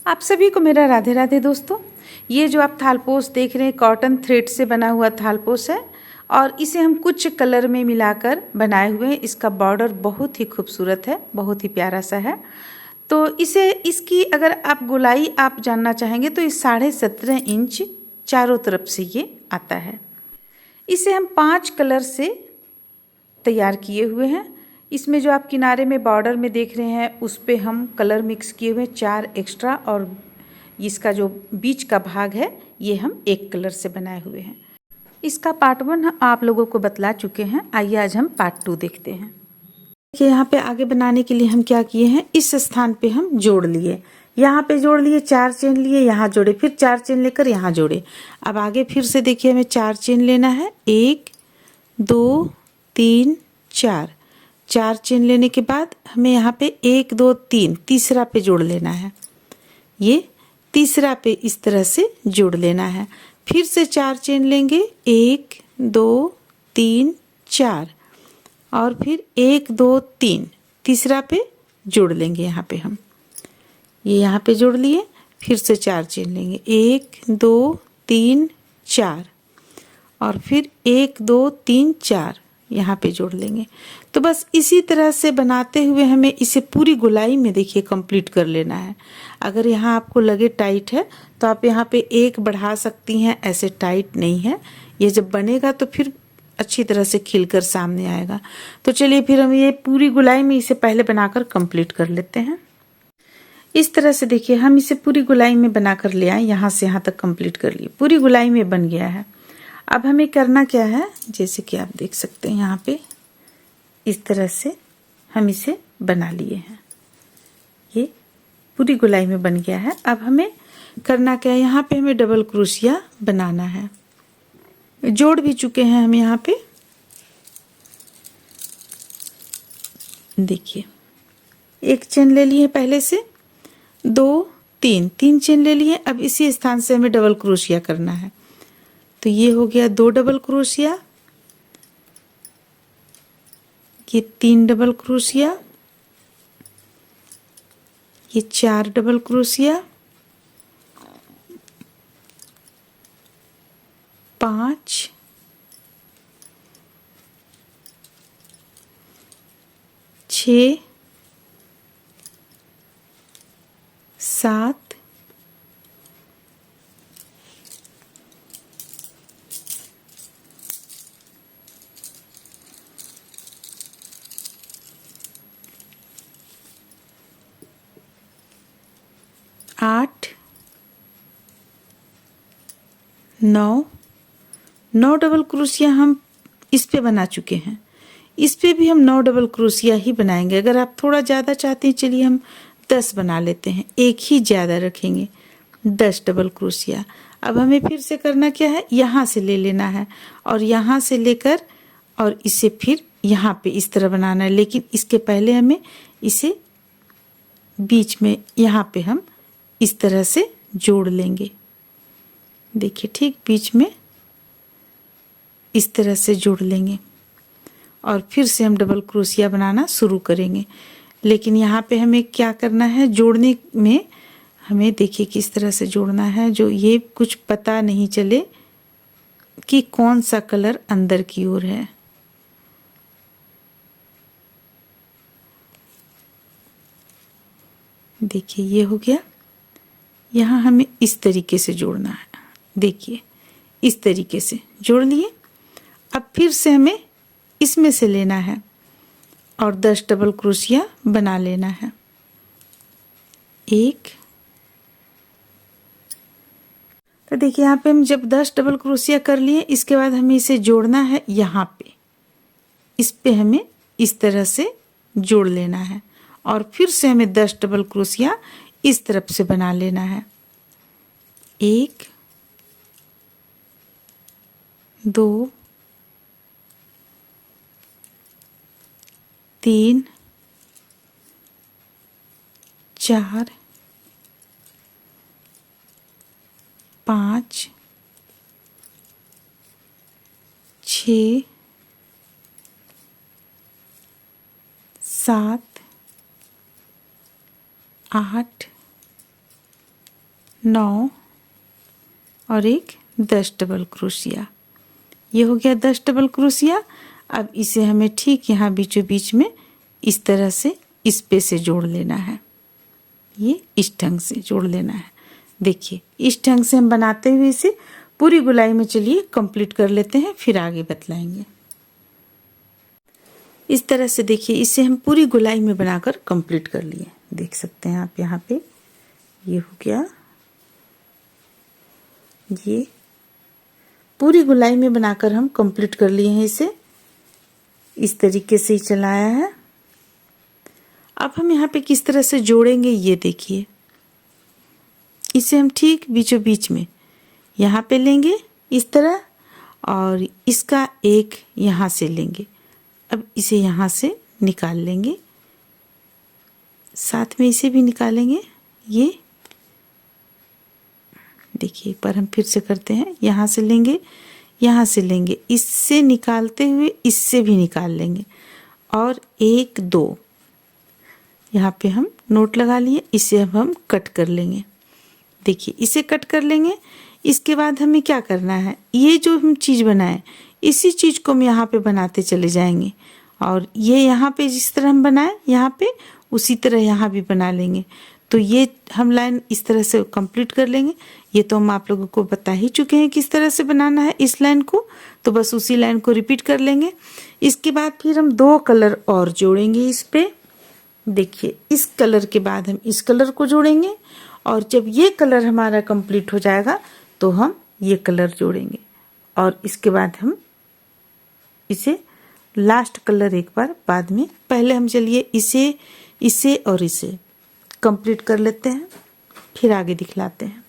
आप सभी को मेरा राधे राधे दोस्तों। ये जो आप थालपोश देख रहे हैं कॉटन थ्रेड से बना हुआ थालपोश है और इसे हम कुछ कलर में मिलाकर बनाए हुए हैं। इसका बॉर्डर बहुत ही खूबसूरत है, बहुत ही प्यारा सा है। तो इसकी अगर आप गोलाई आप जानना चाहेंगे तो इस 17.5 इंच चारों तरफ से ये आता है। इसे हम 5 कलर से तैयार किए हुए हैं। इसमें जो आप किनारे में बॉर्डर में देख रहे हैं उस पे हम कलर मिक्स किए हुए 4 एक्स्ट्रा, और इसका जो बीच का भाग है ये हम 1 कलर से बनाए हुए हैं। इसका पार्ट 1 हम आप लोगों को बतला चुके हैं। आइए आज हम पार्ट 2 देखते हैं। देखिए यहाँ पे आगे बनाने के लिए हम क्या किए हैं, इस स्थान पे हम जोड़ लिए, यहाँ पे जोड़ लिए, 4 चेन लिए, यहाँ जोड़े, फिर 4 चेन लेकर यहाँ जोड़े। अब आगे फिर से देखिए हमें 4 चेन लेना है, 1 2 3 4। 4 चेन लेने के बाद हमें यहाँ पे 1 2 3 तीसरा पे जोड़ लेना है। ये तीसरा पे इस तरह से जोड़ लेना है। फिर से 4 चेन लेंगे, 1 2 3 4, और फिर 1 2 3 तीसरा पे जोड़ लेंगे। यहाँ पे हम ये यहाँ पे जोड़ लिए, फिर से 4 चेन लेंगे, 1 2 3 4, और फिर 1 2 3 4 यहाँ पे जोड़ लेंगे। तो बस इसी तरह से बनाते हुए हमें इसे पूरी गोलाई में देखिए कंप्लीट कर लेना है। अगर यहाँ आपको लगे टाइट है तो आप यहाँ पे 1 बढ़ा सकती हैं, ऐसे टाइट नहीं है। ये जब बनेगा तो फिर अच्छी तरह से खिलकर सामने आएगा। तो चलिए फिर हम ये पूरी गोलाई में इसे पहले बनाकर कंप्लीट कर लेते हैं। इस तरह से देखिए हम इसे पूरी गोलाई में बनाकर ले आए, यहाँ से यहाँ तक कंप्लीट कर लिए, पूरी गोलाई में बन गया है। अब हमें करना क्या है, जैसे कि आप देख सकते हैं यहाँ पे इस तरह से हम इसे बना लिए हैं। ये पूरी गोलाई में बन गया है। अब हमें करना क्या है, यहाँ पे हमें डबल क्रोशिया बनाना है। जोड़ भी चुके हैं हम यहाँ पे, देखिए 1 चेन ले लिए पहले से, 2 3 चेन ले लिए। अब इसी स्थान से हमें डबल क्रोशिया करना है। तो ये हो गया 2 डबल क्रोशिया, ये 3 डबल क्रोशिया, ये 4 डबल क्रोशिया, 5 6 7 8 9 डबल क्रोशिया हम इस पे बना चुके हैं। इस पे भी हम 9 डबल क्रोशिया ही बनाएंगे। अगर आप थोड़ा ज़्यादा चाहते हैं चलिए हम 10 बना लेते हैं, एक ही ज़्यादा रखेंगे, 10 डबल क्रोशिया। अब हमें फिर से करना क्या है, यहाँ से ले लेना है और यहाँ से लेकर और इसे फिर यहाँ पे इस तरह बनाना है। लेकिन इसके पहले हमें इसे बीच में यहाँ पे हम इस तरह से जोड़ लेंगे। देखिए ठीक बीच में इस तरह से जोड़ लेंगे और फिर से हम डबल क्रोशिया बनाना शुरू करेंगे। लेकिन यहाँ पे हमें क्या करना है, जोड़ने में हमें देखिए किस तरह से जोड़ना है, जो ये कुछ पता नहीं चले कि कौन सा कलर अंदर की ओर है। देखिए ये हो गया। यहाँ हमें इस तरीके से जोड़ना है, देखिए इस तरीके से जोड़ लिए। अब फिर से हमें इसमें से लेना है और 10 डबल क्रोशिया बना लेना है। 1, तो देखिए यहाँ पे हम जब 10 डबल क्रोशिया कर लिए, इसके बाद हमें इसे जोड़ना है यहाँ पे, इस पे हमें इस तरह से जोड़ लेना है और फिर से हमें 10 डबल क्रोशिया इस तरफ से बना लेना है। 1 2 3 4 5 6 7 8 9 और एक 10 डबल क्रोशिया। ये हो गया 10 डबल क्रोशिया। अब इसे हमें ठीक यहाँ बीचों बीच में इस तरह से इस पे से जोड़ लेना है। ये इस ढंग से जोड़ लेना है। देखिए इस ढंग से हम बनाते हुए इसे पूरी गोलाई में चलिए कंप्लीट कर लेते हैं, फिर आगे बतलाएंगे। इस तरह से देखिए इसे हम पूरी गोलाई में बनाकर कंप्लीट कर लिए। देख सकते हैं आप यहाँ पे ये हो गया। ये पूरी गोलाई में बनाकर हम कंप्लीट कर लिए हैं। इसे इस तरीके से ही चलाया है। अब हम यहाँ पे किस तरह से जोड़ेंगे ये देखिए। इसे हम ठीक बीचों बीच में यहाँ पे लेंगे इस तरह, और इसका एक यहाँ से लेंगे। अब इसे यहाँ से निकाल लेंगे, साथ में इसे भी निकालेंगे। ये देखिए एक बार हम फिर से करते हैं। यहाँ से लेंगे, यहाँ से लेंगे, इससे निकालते हुए इससे भी निकाल लेंगे, और 1 2 यहाँ पे हम नोट लगा लिए। इसे अब हम कट कर लेंगे। देखिए इसे कट कर लेंगे। इसके बाद हमें क्या करना है, ये जो हम चीज़ बनाए इसी चीज़ को हम यहाँ पे बनाते चले जाएंगे, और ये यहाँ पे जिस तरह हम बनाए यहाँ पे उसी तरह यहाँ भी बना लेंगे। तो ये हम लाइन इस तरह से कंप्लीट कर लेंगे। ये तो हम आप लोगों को बता ही चुके हैं किस तरह से बनाना है इस लाइन को, तो बस उसी लाइन को रिपीट कर लेंगे। इसके बाद फिर हम 2 कलर और जोड़ेंगे इस पे। देखिए इस कलर के बाद हम इस कलर को जोड़ेंगे, और जब ये कलर हमारा कंप्लीट हो जाएगा तो हम ये कलर जोड़ेंगे, और इसके बाद हम इसे लास्ट कलर एक बार बाद में। पहले हम चलिए इसे और इसे कंप्लीट कर लेते हैं, फिर आगे दिखलाते हैं।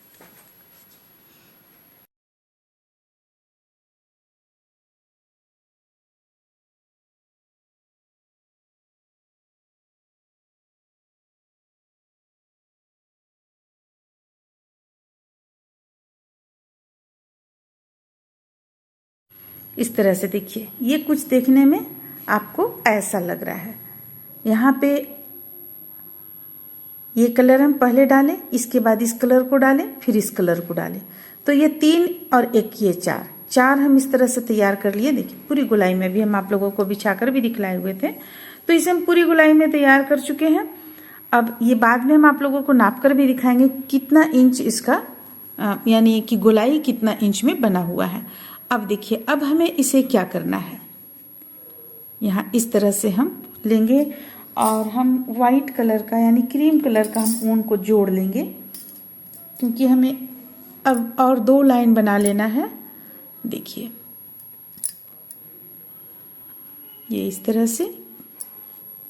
इस तरह से देखिए ये कुछ देखने में आपको ऐसा लग रहा है। यहाँ पे ये कलर हम पहले डालें, इसके बाद इस कलर को डालें, फिर इस कलर को डालें, तो ये 3 और 1 ये 4 हम इस तरह से तैयार कर लिए। देखिए पूरी गोलाई में भी हम आप लोगों को बिछाकर भी दिखलाए हुए थे, तो इसे हम पूरी गोलाई में तैयार कर चुके हैं। अब ये बाद में हम आप लोगों को नाप कर भी दिखाएंगे कितना इंच इसका यानी कि गोलाई कितना इंच में बना हुआ है। अब देखिए अब हमें इसे क्या करना है, यहाँ इस तरह से हम लेंगे और हम वाइट कलर का यानी क्रीम कलर का हम ऊन को जोड़ लेंगे, क्योंकि हमें अब और 2 लाइन बना लेना है। देखिए ये इस तरह से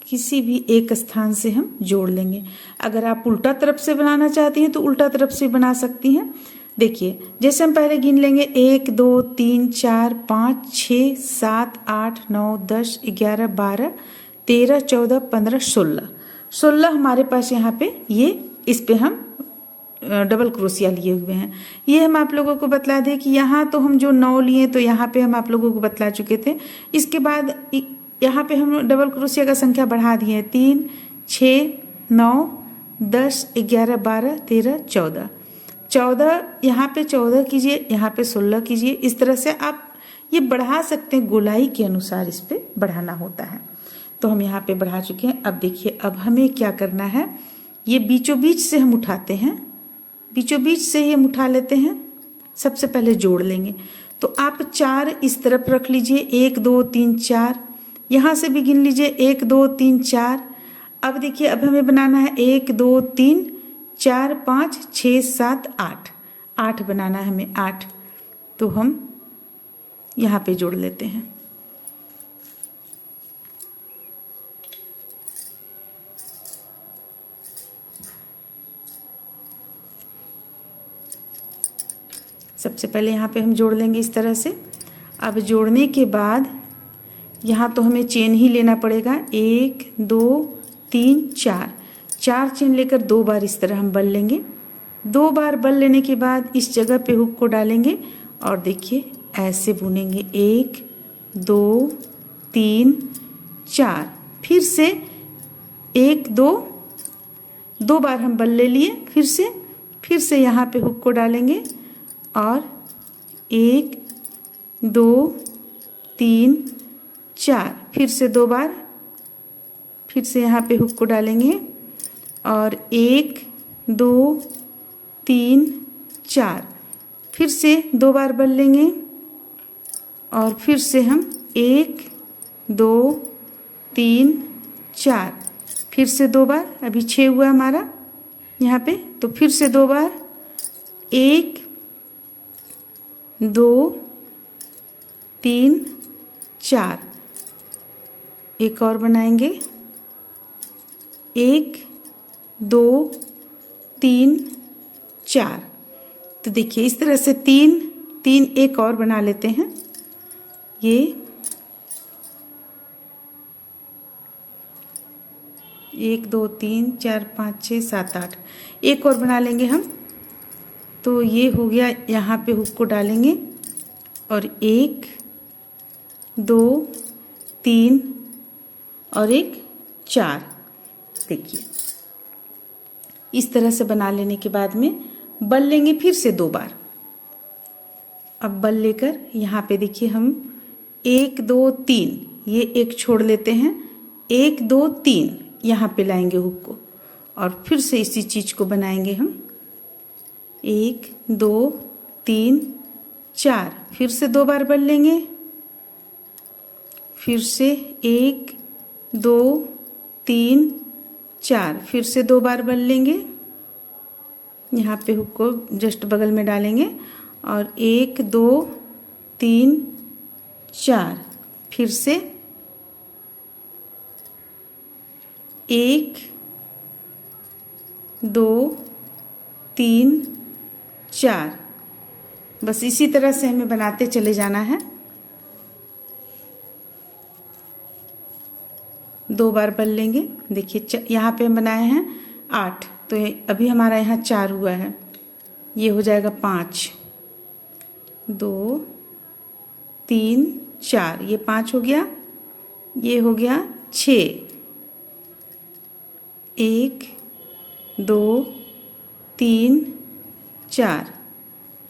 किसी भी एक स्थान से हम जोड़ लेंगे। अगर आप उल्टा तरफ से बनाना चाहती हैं तो उल्टा तरफ से बना सकती हैं। देखिए जैसे हम पहले गिन लेंगे 1 2 3 4 5 6 7 8 9 10 11 12 13 14 15 16 हमारे पास यहाँ पे ये इस पे हम डबल क्रोशिया लिए हुए हैं। ये हम आप लोगों को बतला दें कि यहाँ तो हम जो 9 लिए तो यहाँ पे हम आप लोगों को बतला चुके थे। इसके बाद यहाँ पे हम डबल क्रोशिया का संख्या बढ़ा दिए 3 6 9 10 11 12 13 14 यहाँ पे 14 कीजिए, यहाँ पे 16 कीजिए। इस तरह से आप ये बढ़ा सकते हैं, गोलाई के अनुसार इस पे बढ़ाना होता है। तो हम यहाँ पे बढ़ा चुके हैं। अब देखिए अब हमें क्या करना है, ये बीचों बीच से हम उठाते हैं, बीचों बीच से ही हम उठा लेते हैं। सबसे पहले जोड़ लेंगे, तो आप 4 इस तरफ रख लीजिए, 1 2 3 4, यहाँ से भी गिन लीजिए 1 2 3 4। अब देखिए अब हमें बनाना है 1 2 3 4 5 6 7 8 बनाना है हमें 8। तो हम यहाँ पे जोड़ लेते हैं। सबसे पहले यहाँ पे हम जोड़ लेंगे इस तरह से। अब जोड़ने के बाद यहाँ तो हमें चेन ही लेना पड़ेगा, 1 2 3 4 चेन लेकर 2 बार इस तरह हम बल लेंगे। 2 बार बल लेने के बाद इस जगह पे हुक को डालेंगे और देखिए ऐसे बुनेंगे 1 2 3 4। फिर से 1 2 बार हम बल ले लिए, फिर से यहाँ पे हुक को डालेंगे और 1 2 3 4, फिर से 2 बार, फिर से यहाँ पे हुक को डालेंगे और 1 2 3 4, फिर से 2 बार बल लेंगे और फिर से हम 1 2 3 4, फिर से 2 बार, अभी 6 हुआ हमारा यहाँ पे, तो फिर से 2 बार, 1 2 3 4, एक और बनाएंगे, 1 2 3 4। तो देखिए इस तरह से 3 3 एक और बना लेते हैं। ये 1 2 3 4 5 6 7 8, एक और बना लेंगे हम। तो ये हो गया, यहाँ पे हुक को डालेंगे और 1 2 3 और 1 4। देखिए इस तरह से बना लेने के बाद में बल लेंगे फिर से 2 बार। अब बल लेकर यहाँ पे देखिए हम 1 2 3, ये एक छोड़ लेते हैं, 1 2 3 यहाँ पे लाएंगे हुक को और फिर से इसी चीज़ को बनाएंगे हम, 1 2 3 4, फिर से 2 बार बल लेंगे, फिर से 1 2 3 4, फिर से 2 बार बल लेंगे, यहाँ पे हुक को जस्ट बगल में डालेंगे और 1 2 3 4, फिर से 1 2 3 4। बस इसी तरह से हमें बनाते चले जाना है। 2 बार बल लेंगे। देखिए यहाँ पे हम बनाए हैं 8, तो अभी हमारा यहाँ 4 हुआ है, ये हो जाएगा 5 2 3 4, ये 5 हो गया, ये हो गया 6 1 2 3 4।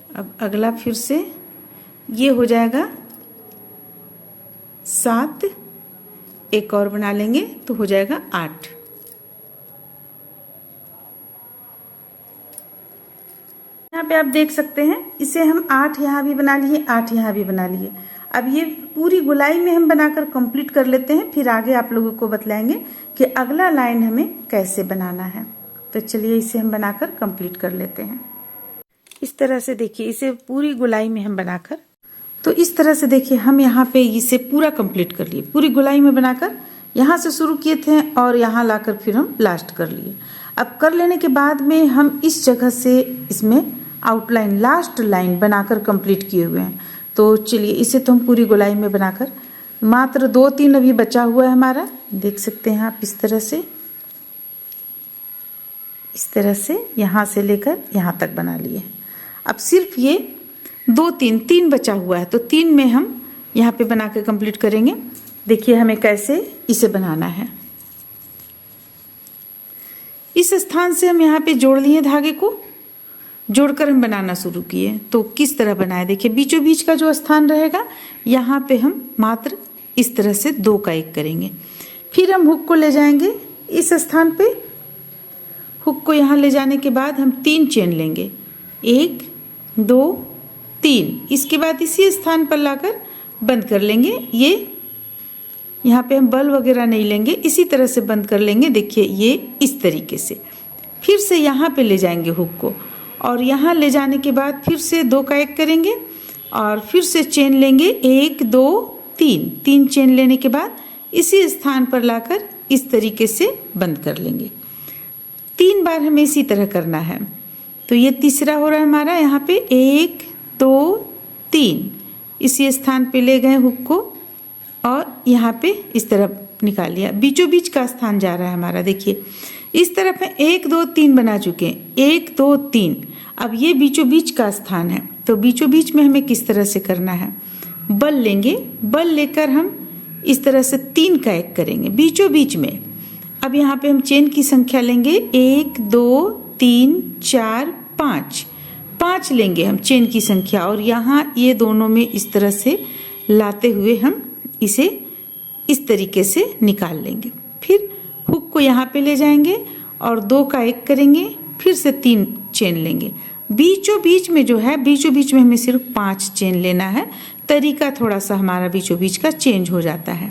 अब अगला फिर से ये हो जाएगा 7, एक और बना लेंगे तो हो जाएगा 8। यहाँ पे आप देख सकते हैं, इसे हम 8 यहाँ भी बना लिए, 8 यहाँ भी बना लिए। अब ये पूरी गोलाई में हम बनाकर कंप्लीट कर लेते हैं, फिर आगे आप लोगों को बतलाएंगे कि अगला लाइन हमें कैसे बनाना है। तो चलिए इसे हम बनाकर कंप्लीट कर लेते हैं। इस तरह से देखिए, इसे पूरी गोलाई में हम बनाकर, तो इस तरह से देखिए हम यहाँ पे इसे पूरा कंप्लीट कर लिए, पूरी गोलाई में बनाकर यहाँ से शुरू किए थे और यहाँ लाकर फिर हम लास्ट कर लिए। अब कर लेने के बाद में हम इस जगह से इसमें आउटलाइन, लास्ट लाइन बनाकर कंप्लीट किए हुए हैं। तो चलिए इसे तो हम पूरी गोलाई में बनाकर, मात्र 2-3 अभी बचा हुआ है हमारा, देख सकते हैं आप। इस तरह से यहाँ से लेकर यहाँ तक बना लिए। अब सिर्फ ये 3 बचा हुआ है, तो 3 में हम यहाँ पे बना के कंप्लीट करेंगे। देखिए हमें कैसे इसे बनाना है। इस स्थान से हम यहाँ पे जोड़ लिए धागे को, जोड़कर हम बनाना शुरू किए। तो किस तरह बनाए, देखिए बीचों बीच का जो स्थान रहेगा यहाँ पे हम मात्र इस तरह से 2 का 1 करेंगे। फिर हम हुक को ले जाएंगे इस स्थान पे, हुक को यहाँ ले जाने के बाद हम 3 चेन लेंगे, 1 2 3। इसके बाद इसी स्थान पर लाकर बंद कर लेंगे। ये यहाँ पे हम बल वगैरह नहीं लेंगे, इसी तरह से बंद कर लेंगे। देखिए ये इस तरीके से। फिर से यहाँ पे ले जाएंगे हुक को और यहाँ ले जाने के बाद फिर से 2 का 1 करेंगे और फिर से चेन लेंगे, 1 2 3 चेन लेने के बाद इसी स्थान पर लाकर इस तरीके से बंद कर लेंगे। 3 बार हमें इसी तरह करना है। तो ये तीसरा हो रहा है हमारा। यहाँ पे 1 2 3 इसी स्थान पे ले गए हुक को और यहाँ पे इस तरफ निकाल लिया। बीचों बीच का स्थान जा रहा है हमारा। देखिए इस तरफ है 1 2 3 बना चुके हैं, 1 2 3। अब ये बीचों बीच का स्थान है, तो बीचों बीच में हमें किस तरह से करना है, बल लेंगे, बल लेकर हम इस तरह से 3 का 1 करेंगे बीचों बीच में। अब यहाँ पे हम चेन की संख्या लेंगे, 1 2 3 4 5 लेंगे हम चेन की संख्या, और यहाँ ये दोनों में इस तरह से लाते हुए हम इसे इस तरीके से निकाल लेंगे। फिर हुक को यहाँ पे ले जाएंगे और 2 का 1 करेंगे, फिर से 3 चेन लेंगे। बीचों बीच में जो है, बीचों बीच में हमें सिर्फ 5 चेन लेना है। तरीका थोड़ा सा हमारा बीचों बीच का चेंज हो जाता है।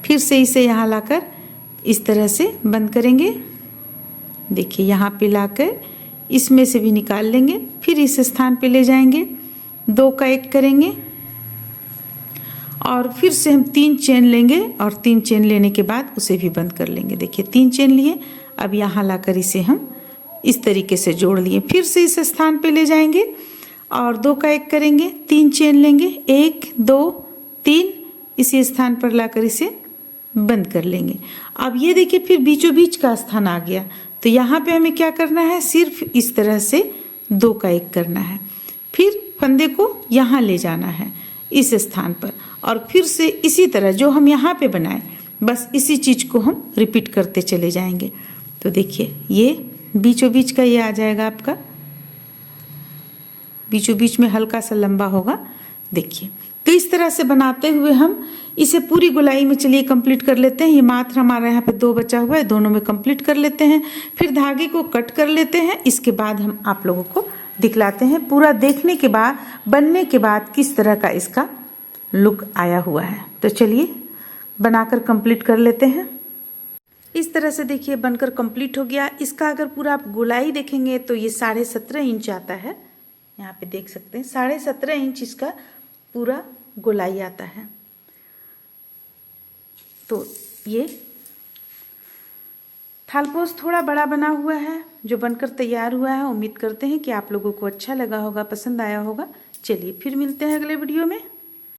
फिर से इसे यहाँ लाकर इस तरह से बंद करेंगे। देखिए यहाँ पे लाकर इसमें से भी निकाल लेंगे, फिर इस स्थान पे ले जाएंगे, 2 का 1 करेंगे और फिर से हम 3 चेन लेंगे, और 3 चेन लेने के बाद उसे भी बंद कर लेंगे। देखिए 3 चेन लिए, अब यहाँ लाकर इसे हम इस तरीके से जोड़ लिए। फिर से इस स्थान पे ले जाएंगे और 2 का 1 करेंगे, 3 चेन लेंगे, 1 2 3, इसी स्थान पर लाकर इसे बंद कर लेंगे। अब ये देखिए फिर बीचों बीच का स्थान आ गया, तो यहाँ पे हमें क्या करना है, सिर्फ इस तरह से 2 का 1 करना है। फिर फंदे को यहाँ ले जाना है इस स्थान पर, और फिर से इसी तरह जो हम यहाँ पे बनाए, बस इसी चीज़ को हम रिपीट करते चले जाएंगे। तो देखिए ये बीचों बीच का ये आ जाएगा आपका, बीचों बीच में हल्का सा लंबा होगा। देखिए तो इस तरह से बनाते हुए हम इसे पूरी गोलाई में चलिए कंप्लीट कर लेते हैं। ये मात्र हमारा यहाँ पे 2 बचा हुआ है, दोनों में कंप्लीट कर लेते हैं। फिर धागे को कट कर लेते हैं। इसके बाद हम आप लोगों को दिखलाते हैं पूरा देखने के बाद, बनने के बाद किस तरह का इसका लुक आया हुआ है। तो चलिए बनाकर कंप्लीट कर लेते हैं। इस तरह से देखिए बनकर कंप्लीट हो गया। इसका अगर पूरा आप गोलाई देखेंगे तो ये 17.5 इंच आता है। यहाँ पे देख सकते हैं 17.5 इंच इसका पूरा गोलाई आता है। तो ये थालपोस थोड़ा बड़ा बना हुआ है जो बनकर तैयार हुआ है। उम्मीद करते हैं कि आप लोगों को अच्छा लगा होगा, पसंद आया होगा। चलिए फिर मिलते हैं अगले वीडियो में।